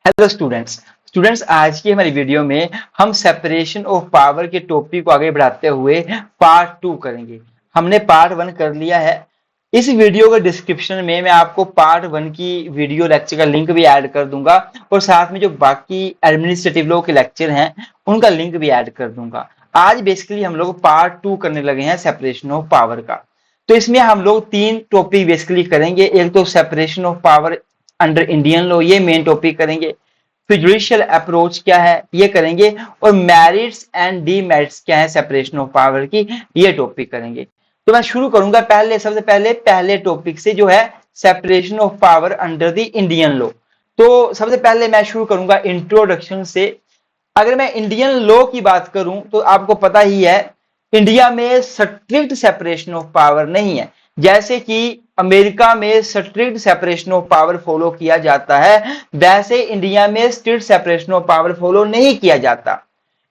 Hello students आज की हमारी वीडियो में हम सेपरेशन ऑफ पावर के टॉपिक को आगे बढ़ाते हुए पार्ट 2 करेंगे। हमने पार्ट 1 कर लिया है। इस वीडियो के डिस्क्रिप्शन में मैं आपको पार्ट 1 की वीडियो लेक्चर का लिंक भी ऐड कर दूंगा और साथ में जो बाकी एडमिनिस्ट्रेटिव लॉ के लेक्चर हैं उनका लिंक भी ऐड कर दूंगा। आज बेसिकली हम लोग पार्ट 2 करने लगे हैं सेपरेशन ऑफ पावर का। तो इसमें हम लोग 3 टॉपिक बेसिकली करेंगे। एक तो separation of power under Indian law, ये मेन टॉपिक करेंगे। फिर जुडिशियल अप्रोच क्या है ये करेंगे और मेरिट्स एंड डीमेरिट्स क्या है सेपरेशन ऑफ पावर की, ये टॉपिक करेंगे। तो मैं शुरू करूंगा सबसे पहले टॉपिक से, जो है separation of power under the Indian law. तो सबसे पहले मैं शुरू करूंगा इंट्रोडक्शन से। अगर मैं इंडियन लॉ की बात करूं तो आपको पता ही है इंडिया में स्ट्रिक्ट सेपरेशन ऑफ पावर नहीं है। जैसे कि अमेरिका में strict separation of power follow किया जाता है, वैसे इंडिया में strict separation of power follow नहीं किया जाता।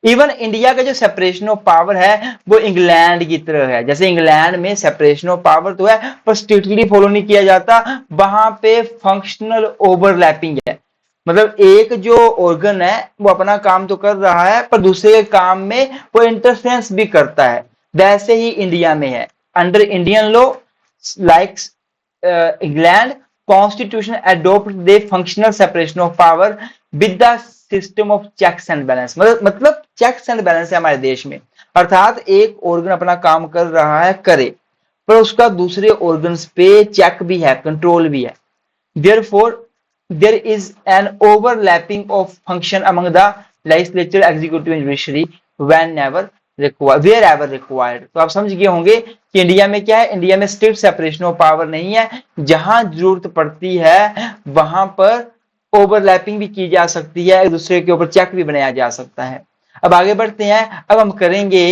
इवन इंडिया का जो सेपरेशन ऑफ पावर है वो इंग्लैंड की तरह है। जैसे इंग्लैंड में सेपरेशन ऑफ पावर तो है पर स्ट्रिक्टली फॉलो नहीं किया जाता, वहां पे फंक्शनल ओवरलैपिंग है। मतलब एक जो ऑर्गन है वो अपना काम तो कर रहा है पर दूसरे के काम में वो इंटरफेरेंस भी करता है। वैसे ही इंडिया में है। Under Indian law like England constitution adopt the functional separation of power with the system of checks and balance. मतलब चेक्स एंड बैलेंस है हमारे देश में, अर्थात एक ऑर्गन अपना काम कर रहा है करे पर उसका दूसरे ऑर्गन्स पे चेक भी है, कंट्रोल भी है। Therefore, there is an overlapping of function among the legislature, executive and judiciary wherever required। तो आप समझ गए होंगे कि इंडिया में क्या है, इंडिया में स्ट्रिक्ट सेपरेशन ऑफ पावर नहीं है। जहां जरूरत पड़ती है वहां पर ओवरलैपिंग भी की जा सकती है, एक दूसरे के ऊपर चेक भी बनाया जा सकता है। अब आगे बढ़ते हैं। अब हम करेंगे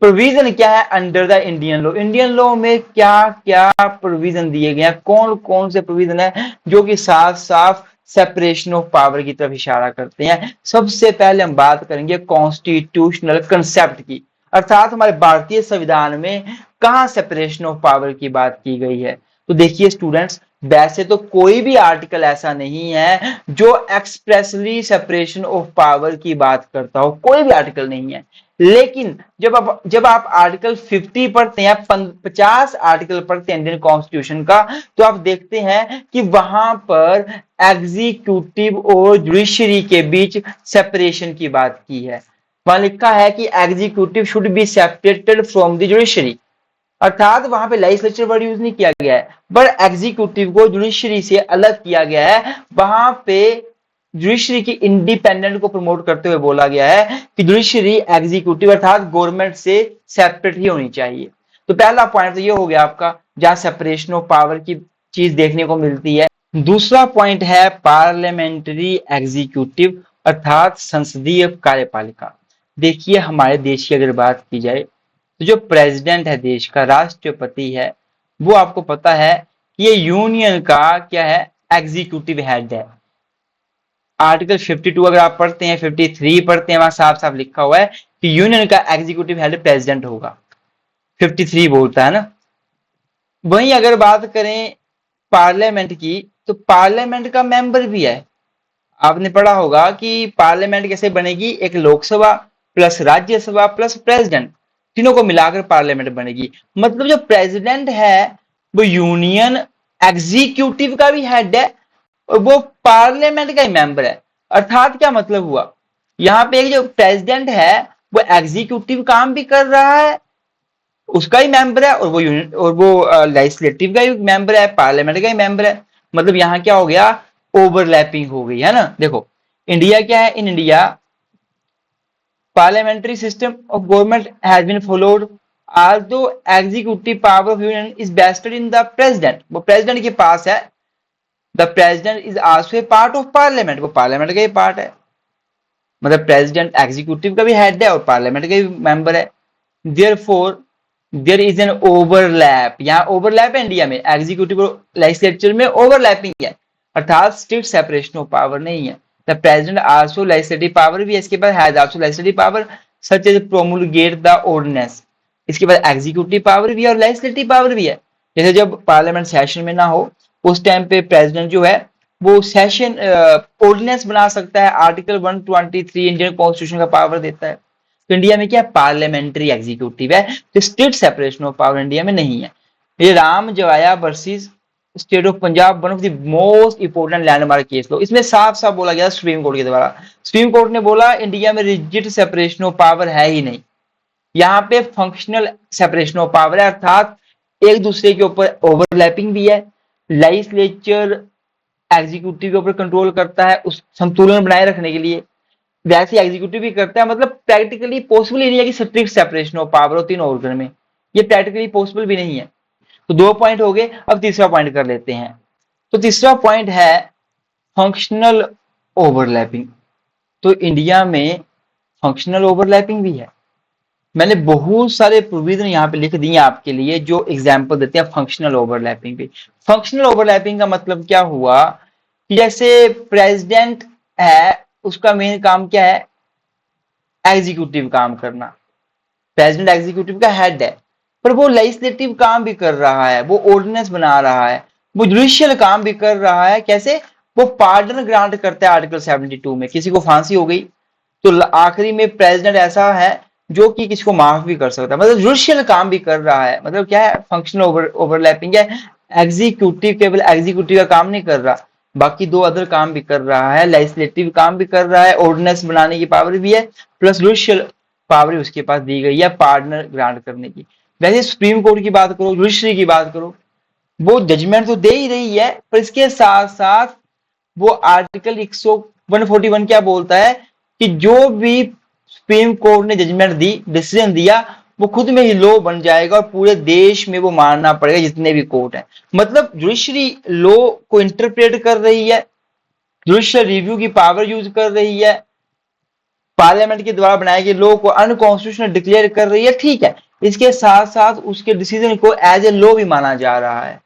प्रोविजन क्या है under the Indian law. Indian law में क्या क्या प्रोविजन दिए गए हैं, कौन कौन से प्रोविजन है जो कि साफ साफ सेपरेशन ऑफ पावर की तरफ इशारा करते हैं। सबसे पहले हम बात करेंगे कॉन्स्टिट्यूशनल कंसेप्ट की, अर्थात हमारे भारतीय संविधान में कहां सेपरेशन ऑफ पावर की बात की गई है। तो देखिए स्टूडेंट्स, वैसे तो कोई भी आर्टिकल ऐसा नहीं है जो एक्सप्रेसली सेपरेशन ऑफ पावर की बात करता हो, कोई भी आर्टिकल नहीं है। लेकिन जब आप आर्टिकल 50 पढ़ते हैं, 50 आर्टिकल पढ़ते हैं इंडियन कॉन्स्टिट्यूशन का, तो आप देखते हैं कि वहां पर एग्जीक्यूटिव और जुडिशरी के बीच सेपरेशन की बात की है। वहां लिखा है कि executive should be separated from the judiciary, अर्थात वहां पे लेजिस्लेचर वर्ड यूज नहीं किया गया है बट एग्जीक्यूटिव को जुडिशरी से अलग किया गया है। वहां पे जुडिशरी की इंडिपेंडेंट को प्रमोट करते हुए बोला गया है कि जुडिशरी एग्जीक्यूटिव अर्थात गवर्नमेंट से सेपरेट ही होनी चाहिए। तो पहला पॉइंट तो ये हो गया आपका, जहां सेपरेशन ऑफ पावर की चीज देखने को मिलती है। दूसरा पॉइंट है पार्लियामेंट्री एग्जीक्यूटिव अर्थात संसदीय कार्यपालिका। देखिए हमारे देश की अगर बात की जाए तो जो प्रेसिडेंट है, देश का राष्ट्रपति है, वो आपको पता है कि ये यूनियन का क्या है, एग्जीक्यूटिव हेड है। आर्टिकल 52 अगर आप पढ़ते हैं, 53 पढ़ते हैं, वहां साफ साफ लिखा हुआ है कि यूनियन का एग्जीक्यूटिव हेड प्रेसिडेंट होगा। 53 बोलता है ना। वहीं अगर बात करें पार्लियामेंट की, तो पार्लियामेंट का मेंबर भी है। आपने पढ़ा होगा कि पार्लियामेंट कैसे बनेगी, एक Lok Sabha plus Rajya Sabha plus president, तीनों को मिलाकर पार्लियामेंट बनेगी। मतलब जो प्रेसिडेंट है वो यूनियन एग्जीक्यूटिव का भी हेड है और वो पार्लियामेंट का ही मेंबर है। अर्थात क्या मतलब हुआ, यहाँ पे एक जो प्रेसिडेंट है वो एग्जीक्यूटिव काम भी कर रहा है, उसका ही मेंबर है, और वो यूनियन और वो लेजिस्लेटिव का ही मेंबर है, पार्लियामेंट का ही मेंबर है। मतलब यहाँ क्या हो गया, ओवरलैपिंग हो गई है ना। देखो इंडिया क्या है, in India parliamentary system of government has been followed although executive power of union is vested in the president। वो president के पास है। the president is also a part of parliament, वो parliament का ही part है। मतलब president executive का भी head है और parliament का भी member है। therefore there is an overlap, यहाँ overlap है इंडिया में, executive और legislature में overlapping है, अर्थात strict separation of power नहीं है। The president also legislative power भी है, इसके बाद has also legislative power such as promulgate the ordinance। इसके बाद एग्जीक्यूटिव पावर भी है और लेजिस्लेटिव पावर भी है। जैसे जब पार्लियामेंट सेशन में ना हो उस टाइम पे प्रेसिडेंट जो है वो सेशन ऑर्डिनेंस बना सकता है। आर्टिकल 123 इंडियन कॉन्स्टिट्यूशन का पावर देता है। तो इंडिया में क्या पार्लियामेंट्री एग्जीक्यूटिव है, तो state separation of power India में नहीं है। ये Ram Jawaya versus state of Punjab, one of the most important landmark case law. इसमें साफ साफ बोला गया सुप्रीम कोर्ट के द्वारा, सुप्रीम कोर्ट ने बोला इंडिया में रिजिड सेपरेशन ऑफ पावर है ही नहीं, यहाँ पे फंक्शनल सेपरेशन ऑफ पावर है, अर्थात एक दूसरे के ऊपर ओवरलैपिंग भी है। लेजिस्लेचर एग्जीक्यूटिव के ऊपर कंट्रोल करता है उस संतुलन बनाए रखने के लिए, वैसे एग्जीक्यूटिव भी करता है। मतलब प्रैक्टिकली पॉसिबल ही नहीं है कि स्ट्रिक्ट सेपरेशन ऑफ पावर हो तीनों ऑर्गन में, ये प्रैक्टिकली पॉसिबल भी नहीं है। तो 2 पॉइंट हो गए, अब तीसरा पॉइंट कर लेते हैं। तो तीसरा पॉइंट है फंक्शनल ओवरलैपिंग। तो इंडिया में फंक्शनल ओवरलैपिंग भी है। मैंने बहुत सारे प्रोविजन यहाँ पे लिख दिए आपके लिए जो एग्जाम्पल देते हैं फंक्शनल ओवरलैपिंग पे। फंक्शनल ओवरलैपिंग का मतलब क्या हुआ कि जैसे प्रेसिडेंट है, उसका मेन काम क्या है, एग्जीक्यूटिव काम करना, प्रेसिडेंट एग्जीक्यूटिव का हेड है, पर वो लेजिस्लेटिव काम भी कर रहा है, वो ऑर्डिनेंस बना रहा है, वो जुडिशियल काम भी कर रहा है। कैसे, वो पार्डन ग्रांट करता है आर्टिकल 72 में, किसी को फांसी हो गई तो आखिरी में प्रेसिडेंट ऐसा है जो कि किसी को माफ भी कर सकता है, मतलब जुडिशियल काम भी कर रहा है। मतलब क्या है, फंक्शनल ओवरलैपिंग है। एग्जीक्यूटिव केवल एग्जीक्यूटिव का काम नहीं कर रहा, बाकी 2 अदर काम भी कर रहा है, लेजिस्लेटिव काम भी कर रहा है, ऑर्डिनेंस बनाने की पावर भी है, प्लस जुडिशियल पावर उसके पास दी गई है पार्टनर ग्रांट करने की। वैसे सुप्रीम कोर्ट की बात करो, जुडिशरी की बात करो, वो जजमेंट तो दे ही रही है, पर इसके साथ साथ वो आर्टिकल 141 क्या बोलता है कि जो भी सुप्रीम कोर्ट ने जजमेंट दी, डिसीजन दिया, वो खुद में ही लॉ बन जाएगा और पूरे देश में वो मानना पड़ेगा जितने भी कोर्ट हैं। मतलब जुडिशरी लॉ को इंटरप्रेट कर रही है, जुडिशियल रिव्यू की पावर यूज कर रही है, पार्लियामेंट के द्वारा बनाए गए लॉ को अनकॉन्स्टिट्यूशनल डिक्लेयर कर रही है, ठीक है। इसके साथ साथ उसके डिसीजन को एज ए लॉ भी माना जा रहा है।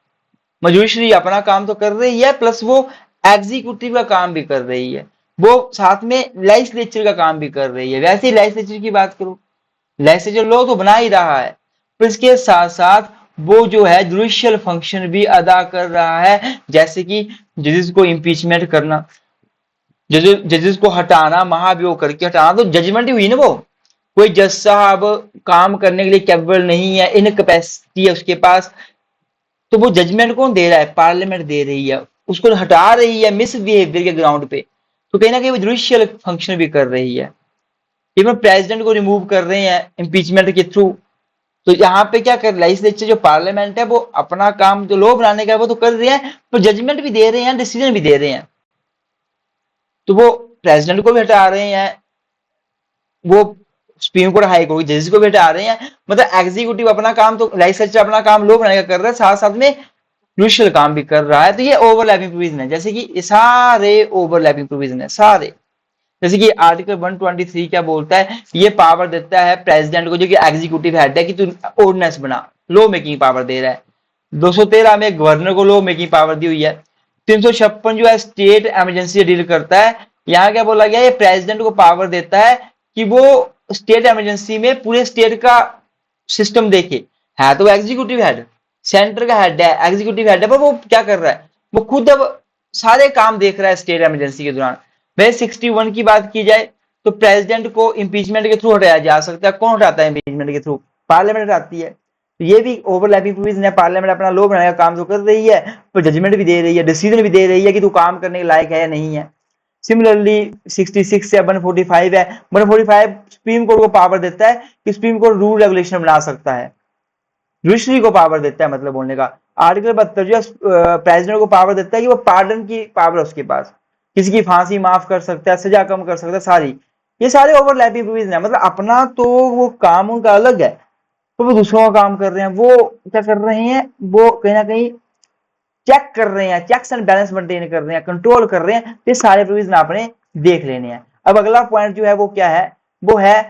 जुडिशरी अपना काम तो कर रही है, प्लस वो एग्जीक्यूटिव का काम भी कर रही है, वो साथ में लेजिस्लेचर का काम भी कर रही है। वैसे ही लेजिस्लेचर की बात करो, लेजिस्लेचर लॉ तो बना ही रहा है, पर इसके साथ साथ वो जो है जुडिशियल फंक्शन भी अदा कर रहा है, जैसे कि जजेस को इम्पीचमेंट करना, जजेस को हटाना, महाभियोग करके हटाना, तो जजमेंट ही हुई ना वो। कोई जज साहब काम करने के लिए कैपेबल नहीं है, इनकैपेसिटी है उसके पास, तो वो जजमेंट कौन दे रहा है, पार्लियामेंट दे रही है, उसको हटा रही है मिस बिहेवियर के ग्राउंड पे। तो कहीं ना कहीं वो जुडिशियल फंक्शन भी कर रही है। इवन प्रेसिडेंट को रिमूव कर रहे हैं इम्पीचमेंट के थ्रू। तो यहाँ पे क्या कर, लेजिस्लेचर जो पार्लियामेंट है वो अपना काम जो लॉ बनाने का है वो तो कर रहे हैं, पर जजमेंट भी दे रहे हैं, डिसीजन भी दे रहे हैं। तो वो प्रेसिडेंट को भी हटा रहे हैं, वो सुप्रीम कोर्ट हाई कोर्ट जजेस को भी हटा रहे हैं। मतलब एग्जीक्यूटिव अपना काम तो, लेजिस्लेचर अपना काम लॉ बनाने का कर रहा है, साथ साथ में जुडिशियल काम भी कर रहा है। तो ये ओवरलैपिंग प्रोविजन है, जैसे कि ये सारे ओवरलैपिंग प्रोविजन है सारे। जैसे कि आर्टिकल 123 क्या बोलता है, ये पावर देता है प्रेसिडेंट को जो कि एग्जीक्यूटिव हेड है कि तू ऑर्डिनेंस बना, लॉ मेकिंग पावर दे रहा है। 213 में गवर्नर को लॉ मेकिंग पावर दी हुई है। 356 जो है स्टेट इमरजेंसी डील करता है। यहाँ क्या बोला गया, ये प्रेसिडेंट को पावर देता है कि वो स्टेट इमरजेंसी में पूरे स्टेट का सिस्टम देखे। है तो एग्जीक्यूटिव हेड, सेंटर का हेड है, एग्जीक्यूटिव हेड है, पर वो क्या कर रहा है, वो खुद अब सारे काम देख रहा है स्टेट इमरजेंसी के दौरान। वैसे 61 की बात की जाए तो प्रेसिडेंट को इम्पीचमेंट के थ्रू हटाया जा सकता है। कौन हटाता है इम्पीचमेंट के थ्रू, पार्लियामेंट हटाती है। तो ये भी ओवरलैपिंग प्रोविजन है, पार्लियामेंट अपना लॉ बनाने का काम तो कर रही है, पर जजमेंट भी दे रही है, डिसीजन भी दे रही है कि तू काम करने के लायक है या नहीं है। सिमिलरली 66 से 145 है, 145 सुप्रीम कोर्ट को पावर देता है कि सुप्रीम कोर्ट रूल रेगुलेशन बना सकता है, जुडिशरी को पावर देता है, मतलब बोलने का। आर्टिकल 72 जो प्रेसिडेंट को पावर देता है कि वो पार्डन की पावर है उसके पास, किसी की फांसी माफ कर सकता है, सजा कम कर सकता है, सारी ये सारे ओवरलैपिंग प्रोविजन है। मतलब अपना तो वो काम उनका अलग है, तो वो दूसरों का काम कर रहे हैं। वो क्या कर रहे हैं, वो कहीं ना कहीं चेक कर रहे हैं, चेक्स एंड बैलेंस मेंटेन कर रहे हैं, कंट्रोल कर रहे हैं। ये सारे प्रोविजन आपने देख लेने हैं। अब अगला पॉइंट जो है वो क्या है, वो है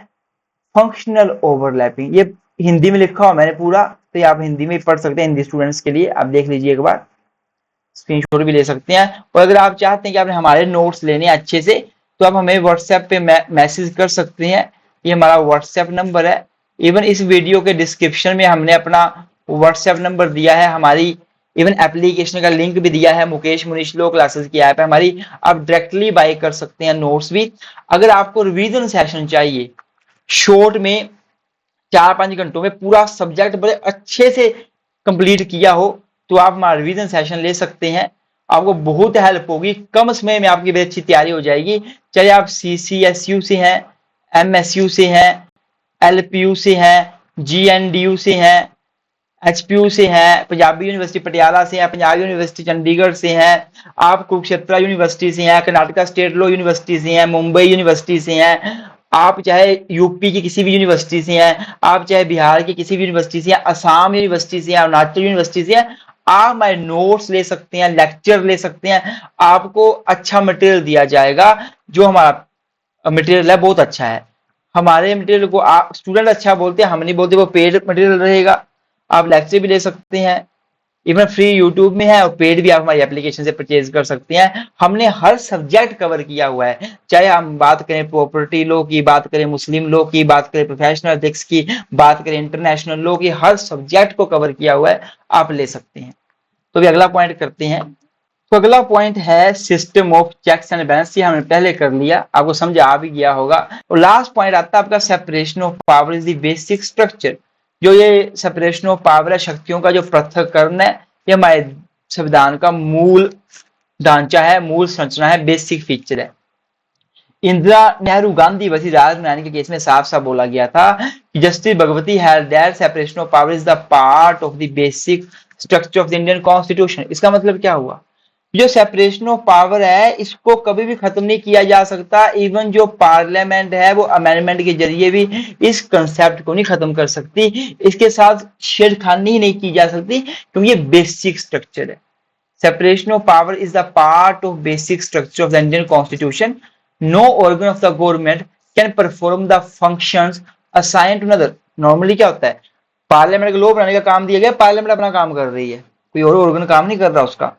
फंक्शनल ओवरलैपिंग। ये हिंदी में लिखा हुआ मैंने पूरा, तो ये आप हिंदी में पढ़ सकते हैं, हिंदी स्टूडेंट्स के लिए आप देख लीजिए एक बार, स्क्रीनशॉट भी ले सकते हैं। और अगर आप चाहते हैं कि आपने हमारे नोट्स लेने अच्छे से, तो आप हमें व्हाट्सएप पे मैसेज कर सकते हैं। ये हमारा व्हाट्सएप नंबर है। इवन इस वीडियो के डिस्क्रिप्शन में हमने अपना व्हाट्सएप नंबर दिया है, हमारी इवन एप्लीकेशन का लिंक भी दिया है, मुकेश मुनीश लो क्लासेस की ऐप है हमारी, आप डायरेक्टली बाय कर सकते हैं नोट्स भी। अगर आपको रिवीजन सेशन चाहिए शॉर्ट में 4-5 घंटों में पूरा सब्जेक्ट बड़े अच्छे से कंप्लीट किया हो, तो आप हमारा रिवीजन सेशन ले सकते हैं। आपको बहुत हेल्प होगी, कम समय में आपकी बहुत अच्छी तैयारी हो जाएगी। चाहे आप CCSU से हैं, MSU से हैं, LPU से हैं, GNDU से हैं, HPU से हैं, पंजाबी यूनिवर्सिटी पटियाला से हैं, पंजाब यूनिवर्सिटी चंडीगढ़ से हैं, आप कुरुक्षेत्र यूनिवर्सिटी से हैं, कर्नाटका स्टेट लॉ यूनिवर्सिटी से हैं, मुंबई यूनिवर्सिटी से हैं, आप चाहे यूपी की किसी भी यूनिवर्सिटी से हैं, आप चाहे बिहार की किसी भी यूनिवर्सिटी से हैं, असम यूनिवर्सिटी से हैं, अरुणाचल यूनिवर्सिटी से हैं, आप हमारे नोट्स ले सकते हैं, लेक्चर ले सकते हैं। आपको अच्छा मटेरियल दिया जाएगा। जो हमारा मटेरियल है बहुत अच्छा है। हमारे मटेरियल को आप स्टूडेंट अच्छा बोलते हैं, हम नहीं बोलते, वो पेड मटेरियल रहेगा। आप लेक्चर भी ले सकते हैं, इवन फ्री यूट्यूब में है, और पेड भी आप हमारी एप्लीकेशन से परचेज कर सकते हैं। हमने हर सब्जेक्ट कवर किया हुआ है, चाहे हम बात करें प्रॉपर्टी लॉ की, बात करें मुस्लिम लॉ की, बात करें प्रोफेशनल एथिक्स की, बात करें इंटरनेशनल लॉ की, हर सब्जेक्ट को कवर किया हुआ है, आप ले सकते हैं। तो भी अगला पॉइंट करते हैं। तो अगला पॉइंट है system of checks and balance. ये हमने पहले कर लिया, आपको समझ आ भी गया होगा। और लास्ट पॉइंट आता है आपका separation of power is the basic structure. जो ये सेपरेशन ऑफ पावर है, शक्तियों का जो पृथक्करण है, ये हमारे संविधान का मूल ढांचा है, मूल संरचना है, बेसिक फीचर है। इंदिरा नेहरू गांधी वर्सेस राजमरानी के केस में साफ साफ बोला गया था कि justice Bhagwati held that separation of power is the part of the basic structure of the Indian constitution. इसका मतलब क्या हुआ? जो सेपरेशन ऑफ पावर है, इसको कभी भी खत्म नहीं किया जा सकता। इवन जो पार्लियामेंट है, वो अमेंडमेंट के जरिए भी इस कंसेप्ट को नहीं खत्म कर सकती। इसके साथ छेड़खानी ही नहीं की जा सकती, क्योंकि ये बेसिक स्ट्रक्चर है। Separation of power is the part of basic structure of the Indian Constitution. No organ of the government can perform the functions assigned to another. Normally क्या होता है, पार्लियामेंट को लॉ बनाने का काम दिया गया, पार्लियामेंट अपना काम कर रही है, कोई और ऑर्गन काम नहीं कर रहा उसका।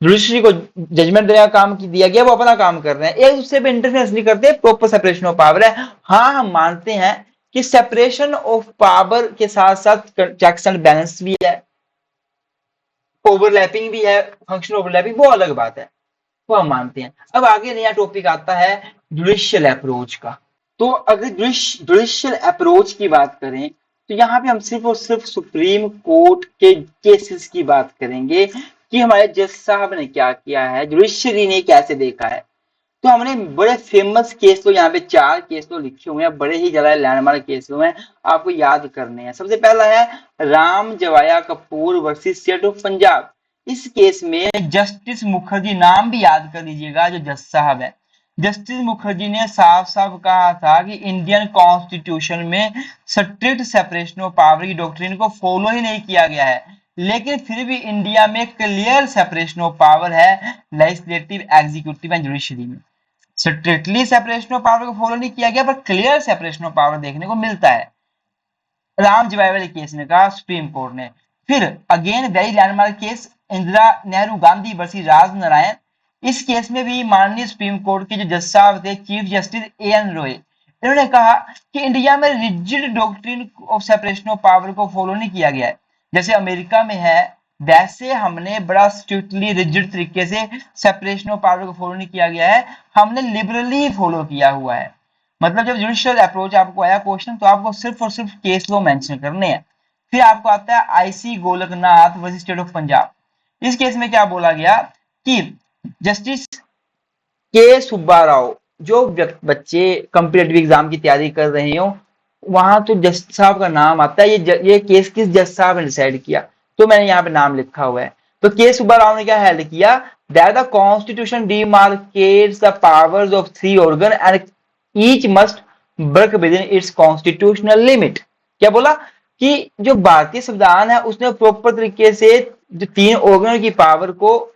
जुडिशरी को जजमेंट देने का काम दिया गया, वो अपना काम कर रहे हैं, एक दूसरे पे इंटरफेरेंस नहीं करते। प्रॉपर सेपरेशन ऑफ पावर है। हाँ, हम मानते हैं कि सेपरेशन ऑफ पावर के साथ साथ चेक्स एंड बैलेंस भी है, ओवरलैपिंग भी है, फंक्शन ओवरलैपिंग, वो अलग बात है, वो हम मानते हैं। अब आगे नया टॉपिक आता है जुडिशियल अप्रोच का। तो अगर जुडिशियल अप्रोच की बात करें, तो यहाँ पे हम सिर्फ और सिर्फ सुप्रीम कोर्ट के केसेस की बात करेंगे कि हमारे जज साहब ने क्या किया है, जुडिशरी ने कैसे देखा है। तो हमने बड़े फेमस केस तो यहाँ पे 4 केस तो लिखे हुए हैं, बड़े ही ज्यादा लैंडमार्क केस हुए हैं, आपको याद करने हैं। सबसे पहला है Ram Jawaya Kapur versus state of Punjab. इस केस में जस्टिस मुखर्जी, नाम भी याद कर लीजिएगा, जो जज साहब है, जस्टिस मुखर्जी ने साफ साफ कहा था कि इंडियन कॉन्स्टिट्यूशन में स्ट्रिक्ट सेपरेशन ऑफ पावर की डॉक्ट्रिन को फॉलो ही नहीं किया गया है, लेकिन फिर भी इंडिया में क्लियर सेपरेशन ऑफ पावर है लेजिस्लेटिव, एग्जीक्यूटिव एंड जुडिशरी में। स्ट्रिक्टली सेपरेशन ऑफ पावर को फॉलो नहीं किया गया, पर क्लियर सेपरेशन ऑफ पावर देखने को मिलता है। राम जवाई वाले केस ने कहा सुप्रीम कोर्ट ने। फिर again very landmark case, Indira Nehru Gandhi versus Raj Narain. इस केस में भी माननीय सुप्रीम कोर्ट के जो जज साहब थे, चीफ जस्टिस A.N. रॉय, इन्होंने कहा कि इंडिया में rigid doctrine of separation of power को फॉलो नहीं किया गया है। जैसे अमेरिका में है, वैसे हमने बड़ा स्ट्रिक्टली रिजिड तरीके से सेपरेशन ऑफ पावर को फॉलो नहीं किया गया है, हमने लिबरली फॉलो किया हुआ है। मतलब जब जुडिशियल अप्रोच आपको आया क्वेश्चन, तो आपको सिर्फ और सिर्फ केस लॉ मेंशन करने हैं। फिर आपको आता है IC Golaknath versus state of Punjab. इस केस में क्या बोला गया कि जस्टिस के सुब्बा राव, जो बच्चे कॉम्पिटिटिव एग्जाम की तैयारी कर रहे हो, वहां तो जज साहब का नाम आता है। ये केस किस जज साहब ने डिसाइड किया, तो मैंने यहाँ पे नाम लिखा हुआ है। तो के सुब्बा राव ने क्या हेल्ड किया, that the constitution demarcates the powers of 3 organ and each must work within its constitutional limit. क्या बोला कि जो भारतीय संविधान है, उसने प्रॉपर तरीके से जो 3 ऑर्गन की पावर को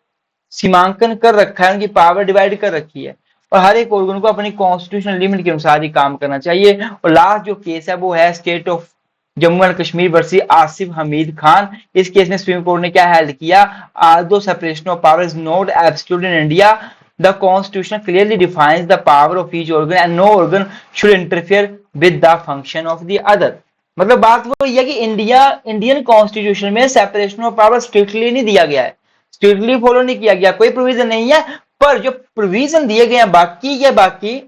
सीमांकन कर रखा है, उनकी पावर डिवाइड कर रखी है, और हर एक ऑर्गन को अपनी कॉन्स्टिट्यूशनल लिमिट के अनुसार ही काम करना चाहिए। और लास्ट जो केस है वो है state of Jammu and Kashmir versus Asif Hamid Khan. इस केस में सुप्रीम कोर्ट ने क्या हेल्ड किया, although separation of power is not absolute in India, the constitution clearly defines the power of each organ and no organ should interfere with the function of the other. मतलब बात वो ये है कि Indian constitution में separation of power strictly नहीं दिया गया है, स्ट्रिक्टली फॉलो नहीं किया गया, कोई प्रोविजन नहीं है। पर जो प्रोविजन दिए गए हैं बाकी के बाकी,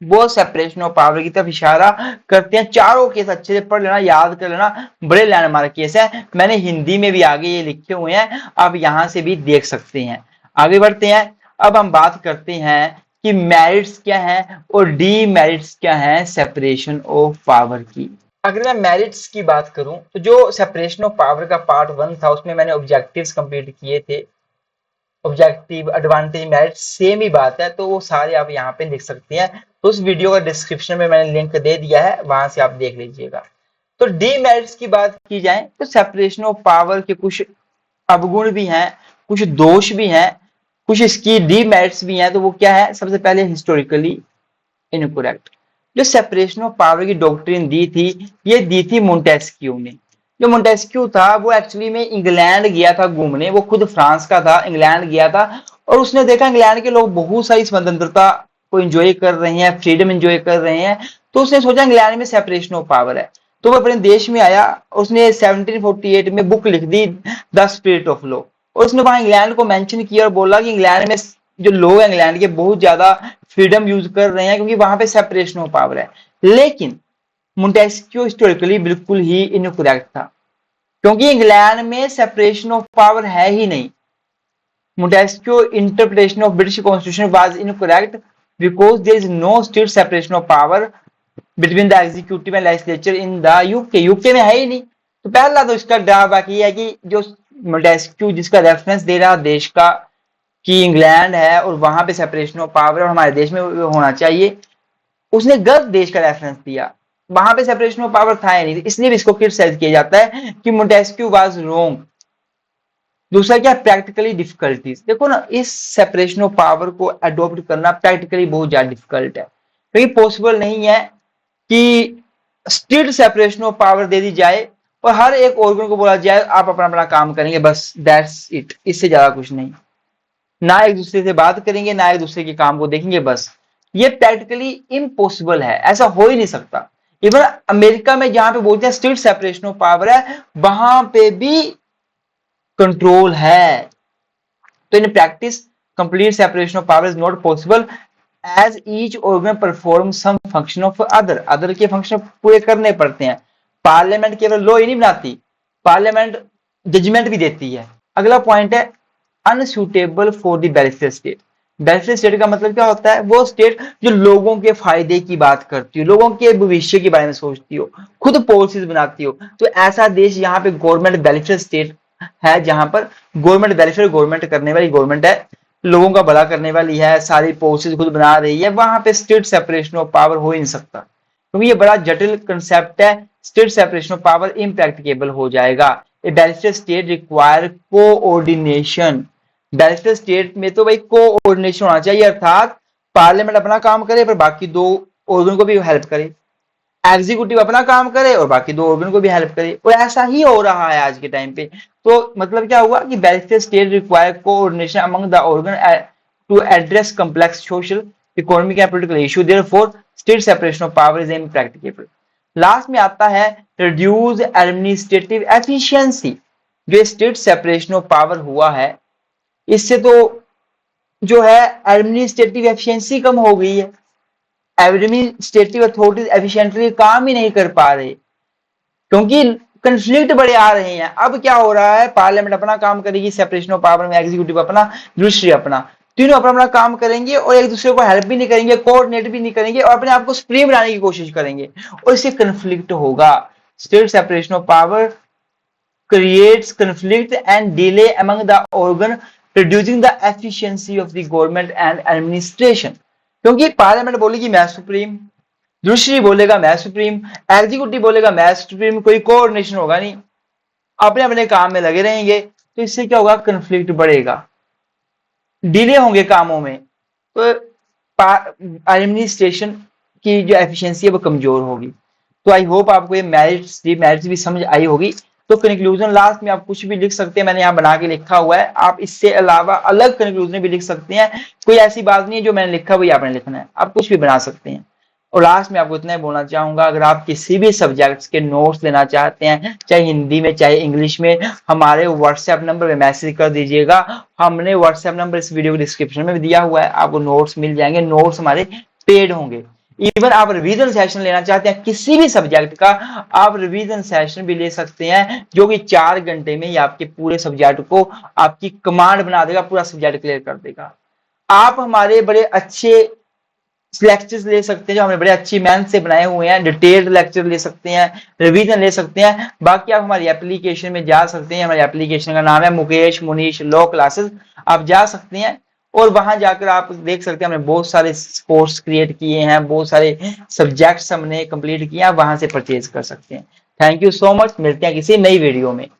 वो सेपरेशन ऑफ पावर की तरफ इशारा करते हैं। चारों केस अच्छे से पढ़ लेना, याद कर लेना, बड़े लैंडमार्क केस है। मैंने हिंदी में भी आगे ये लिखे हुए हैं, आप यहां से भी देख सकते हैं। आगे बढ़ते हैं। अब हम बात करते हैं कि मेरिट्स क्या है और डीमेरिट्स क्या है सेपरेशन ऑफ पावर की। अगर मैं मेरिट्स की बात करूं तो जो सेपरेशन ऑफ पावर का पार्ट 1 था उसमें मैंने ऑब्जेक्टिव्स कंप्लीट किए थे। ऑब्जेक्टिव, एडवांटेज, मेरिट सेम ही बात है, तो वो सारे आप यहाँ पे लिख सकते हैं। तो उस वीडियो का डिस्क्रिप्शन में मैंने लिंक दे दिया है, वहां से आप देख लीजिएगा। तो डीमेरिट्स की बात की जाए तो सेपरेशन ऑफ पावर के कुछ अवगुण भी हैं, कुछ दोष भी हैं, कुछ इसकी डीमेरिट्स भी हैं। तो वो क्या है? सबसे पहले हिस्टोरिकली इनकरेक्ट। जो सेपरेशन ऑफ पावर की डॉक्ट्रिन दी थी, ये दी थी मोंटेस्क्यू ने। जो मोंटेस्क्यू था वो एक्चुअली में इंग्लैंड गया था घूमने, वो खुद फ्रांस का था, इंग्लैंड गया था और उसने देखा इंग्लैंड के लोग बहुत सारी स्वतंत्रता को एंजॉय कर रहे हैं, फ्रीडम एंजॉय कर रहे हैं। तो उसने सोचा इंग्लैंड में सेपरेशन ऑफ पावर है, तो वो अपने देश में आया। उसने 1748 में बुक लिख दी, द स्पिरिट ऑफ लॉ। और उसने वहां इंग्लैंड को मेंशन किया और बोला कि इंग्लैंड में जो लोग हैं इंग्लैंड के बहुत ज्यादा फ्रीडम यूज कर रहे हैं क्योंकि वहां पे सेपरेशन ऑफ पावर है। लेकिन मोंटेस्क्यू हिस्टोरिकली बिल्कुल ही इनकरेक्ट था, क्योंकि इंग्लैंड में सेपरेशन ऑफ पावर है ही नहीं। Montesquieu interpretation of British constitution was incorrect because there is no strict separation of power between the executive and legislature in the UK. UK में है ही नहीं। तो पहला तो इसका ड्रॉबैक ये है कि जो मोंटेस्क्यू जिसका रेफरेंस दे रहा देश का कि इंग्लैंड है और वहां पे सेपरेशन ऑफ पावर और हमारे देश में होना चाहिए, उसने गलत देश का रेफरेंस दिया। वहां पे सेपरेशन ऑफ पावर था ही नहीं, इसलिए भी इसको क्रिटिसाइज किया जाता है कि मोंटेस्क्यू वाज रोंग। दूसरा क्या? Practically difficulties. देखो ना, इस सेपरेशन ऑफ पावर को अडॉप्ट करना प्रैक्टिकली बहुत ज्यादा डिफिकल्ट है, क्योंकि पॉसिबल नहीं है कि स्ट्रिक्ट सेपरेशन ऑफ पावर दे दी जाए और हर एक ऑर्गन को बोला जाए आप अपना अपना काम करेंगे, बस दैट्स इट, इससे ज्यादा कुछ नहीं। ना एक दूसरे से बात करेंगे, ना एक दूसरे के काम को देखेंगे, बस। ये प्रैक्टिकली इम्पॉसिबल है, ऐसा हो ही नहीं सकता। इवन अमेरिका में जहां पे बोलते हैं स्ट्रिक्ट सेपरेशन ऑफ पावर है, वहां पे भी कंट्रोल है। तो in practice complete separation of power is not possible as each organ perform some function of other. Other के फंक्शन पूरे करने पड़ते हैं। पार्लियामेंट केवल लॉ ही नहीं बनाती, पार्लियामेंट जजमेंट भी देती है। अगला पॉइंट है unsuitable for the welfare state. Welfare state का मतलब क्या होता है? वो स्टेट जो लोगों के फायदे की बात करती हो, लोगों के भविष्य के बारे में सोचती हो, खुद पॉलिसीज बनाती हो। तो ऐसा देश यहाँ पे गवर्नमेंट वेलफेयर स्टेट है, जहां पर गवर्नमेंट वेलफेयर गवर्नमेंट करने वाली गवर्नमेंट है, लोगों का भला करने वाली है, सारी पॉलिसीज खुद बना रही है, वहां पे स्टेट सेपरेशन ऑफ पावर हो ही नहीं सकता, क्योंकि ये बड़ा जटिल कंसेप्ट है। State separation of power impracticable हो जाएगा। A welfare state require coordination. Welfare state में तो भाई कोऑर्डिनेशन होना चाहिए, अर्थात पार्लियामेंट अपना काम करे पर बाकी दो ऑर्गन को भी हेल्प करे, एग्जीक्यूटिव अपना काम करे और बाकी दो ऑर्गन को भी हेल्प करे। और ऐसा ही हो रहा है आज के टाइम पे। तो मतलब क्या हुआ कि welfare state require coordination among the organ to address complex social, economic and political issue, therefore state separation of power is impracticable. Last में आता है रिड्यूस एडमिनिस्ट्रेटिव एफिशिएंसी। जो स्टेट सेपरेशन ऑफ पावर हुआ है, इससे तो जो है एडमिनिस्ट्रेटिव एफिशिएंसी कम हो गई है। एडमिनिस्ट्रेटिव अथॉरिटीज एफिशिएंटली काम ही नहीं कर पा रहे, क्योंकि कंफ्लिक्ट बड़े आ रहे हैं। अब क्या हो रहा है? पार्लियामेंट अपना काम करेगी सेपरेशन ऑफ पावर में, एग्जीक्यूटिव अपना, जुडिशरी अपना, तीनों अपना अपना काम करेंगे और एक दूसरे को हेल्प भी नहीं करेंगे, कोऑर्डिनेट भी नहीं करेंगे और अपने आप को सुप्रीम बनाने की कोशिश करेंगे और इससे कंफ्लिक्ट होगा। State separation of power creates conflict and delay among the organ, reducing the efficiency of the government and administration। क्योंकि पार्लियामेंट बोलेगी मैं सुप्रीम, जुडिशरी बोलेगा मैं सुप्रीम, एग्जीक्यूटिव बोलेगा मैं सुप्रीम, कोई कोऑर्डिनेशन होगा नहीं, अपने अपने काम में लगे रहेंगे। तो इससे क्या होगा? कंफ्लिक्ट बढ़ेगा, डिले होंगे कामों में, तो एडमिनिस्ट्रेशन की जो एफिशिएंसी है वो कमजोर होगी। तो आई होप आपको ये मेरिट्स भी समझ आई होगी। तो कंक्लूजन लास्ट में आप कुछ भी लिख सकते हैं, मैंने यहाँ बना के लिखा हुआ है। आप इससे अलावा अलग कंक्लूजन भी लिख सकते हैं, कोई ऐसी बात नहीं है जो मैंने लिखा वही आपने लिखना है, आप कुछ भी बना सकते हैं। और लास्ट में आपको इतना ही बोलना चाहूंगा, अगर आप किसी भी सब्जेक्ट्स के नोट्स लेना चाहते हैं, चाहे हिंदी में चाहे इंग्लिश में, हमारे व्हाट्सएप नंबर पे मैसेज कर दीजिएगा। हमने व्हाट्सएप नंबर इस वीडियो के डिस्क्रिप्शन में भी दिया हुआ है, आपको नोट्स मिल जाएंगे, नोट्स हमारे पेड होंगे। इवन आप रिवीजन सेशन लेना चाहते हैं किसी भी सब्जेक्ट का, आप रिवीजन सेशन भी ले सकते हैं, जो कि 4 घंटे में ही आपके पूरे सब्जेक्ट को आपकी कमांड बना देगा, पूरा सब्जेक्ट क्लियर कर देगा। आप हमारे बड़े अच्छे लेक्चर्स ले सकते हैं, जो हमने बड़े अच्छी मेहनत से बनाए हुए हैं, डिटेल्ड लेक्चर ले सकते हैं, रिवीजन ले सकते हैं। बाकी आप हमारी एप्लीकेशन में जा सकते हैं, हमारी एप्लीकेशन का नाम है मुकेश मुनीश लॉ क्लासेस। आप जा सकते हैं और वहां जाकर आप देख सकते हैं हमने बहुत सारे कोर्स क्रिएट किए हैं, बहुत सारे सब्जेक्ट्स हमने कंप्लीट किए हैं, आप वहां से परचेज कर सकते हैं। थैंक यू सो मच, मिलते हैं किसी नई वीडियो में।